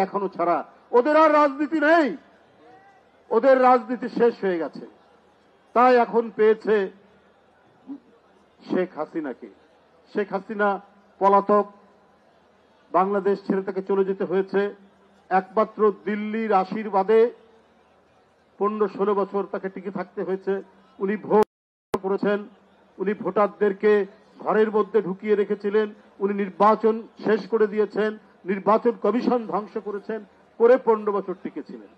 এখনো ছাড়া ওদের আর রাজনীতি নেই, ওদের রাজনীতি শেষ হয়ে গেছে। তাই এখন পেয়েছে শেখ হাসিনাকে। শেখ হাসিনা পলাতক, বাংলাদেশ ছেড়ে তাকে চলে যেতে হয়েছে। একমাত্র দিল্লির আশীর্বাদে 15-16 বছর তাকে টিকে থাকতে হয়েছে। উনি ভোট করেছেন, উনি ভোটারদেরকে ঘরের মধ্যে ঢুকিয়ে রেখেছিলেন, উনি নির্বাচন শেষ করে দিয়েছেন, নির্বাচন কমিশন ধ্বংস করেছেন, করে 15 বছর টিকেছিলেন।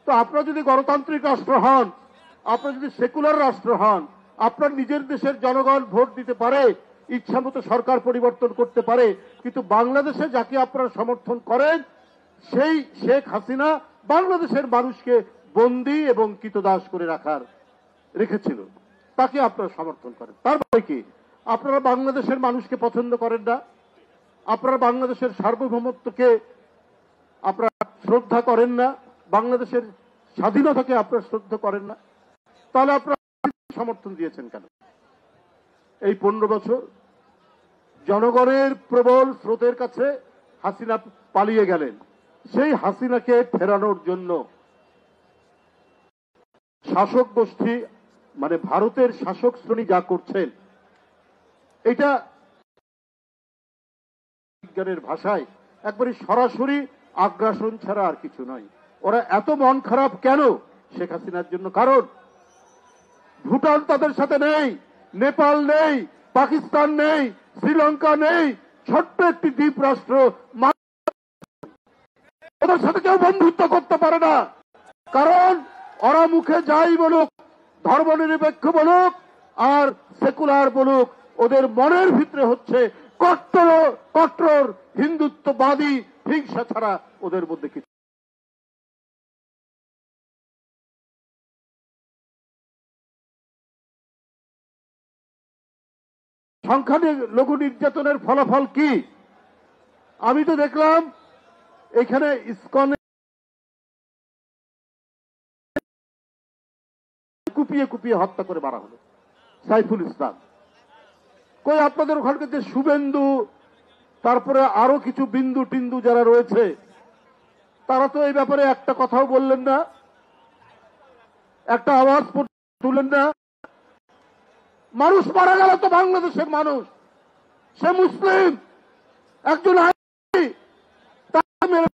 তো আপনারা যদি গণতান্ত্রিক রাষ্ট্র হন, আপনারা যদি সেকুলার রাষ্ট্র হন, আপনার নিজের দেশের জনগণ ভোট দিতে পারে, ইচ্ছা মতো সরকার পরিবর্তন করতে পারে, কিন্তু বাংলাদেশে যাকে আপনারা সমর্থন করেন সেই শেখ হাসিনা বাংলাদেশের মানুষকে বন্দী এবং কৃতদাস করে রেখেছিল, তাকে আপনারা সমর্থন করেন। তার মানে কি আপনারা বাংলাদেশের মানুষকে পছন্দ করেন না? আপনারা বাংলাদেশের সার্বভৌমত্বকে আপনারা শ্রদ্ধা করেন না? বাংলাদেশের স্বাধীনতাকে আপনারা শ্রদ্ধা করেন না? তাহলে আপনারা সমর্থন দিয়েছেন কেন? এই 15 বছর জনগণের প্রবল স্রোতের কাছে হাসিনা পালিয়ে গেলেন। সেই হাসিনাকে ফেরানোর জন্য শাসক গোষ্ঠী, মানে ভারতের শাসক শ্রেণী যা করছেন, এটা বিজ্ঞানের ভাষায় একবারে সরাসরি আগ্রাসন ছাড়া আর কিছু নয়। ওরা এত মন খারাপ কেন শেখ হাসিনার জন্য? কারণ ভুটান তাদের সাথে নেই, নেপাল নেই, পাকিস্তান নেই, শ্রীলঙ্কা নেই, ছোট্ট একটি দ্বীপ রাষ্ট্র, ওদের সাথে কেউ বন্ধুত্ব করতে পারে না। কারণ ওরা মুখে যাই বলুক, ধর্মনিরপেক্ষ বলুক আর সেকুলার বলুক, ওদের মনের ভিতরে হচ্ছে কট্টর হিন্দুত্ববাদী হিংসা ছাড়া ওদের মধ্যে কিছু। সংখ্যালঘু নির্যাতনের ফলাফল কি? আমি তো দেখলাম এখানে ইসকনে কুপিয়ে কুপিয়ে হত্যা করে মারা হলো সাইফুল ইসলাম। কই আপনাদের ওখানকার যে শুভেন্দু, তারপরে আরো কিছু বিন্দু টিন্দু যারা রয়েছে, তারা তো এই ব্যাপারে একটা কথাও বললেন না, একটা আওয়াজ তুলেন না। মানুষ মারা গেল তো বাংলাদেশের মানুষ, সে মুসলিম, একজন তাকে মেরে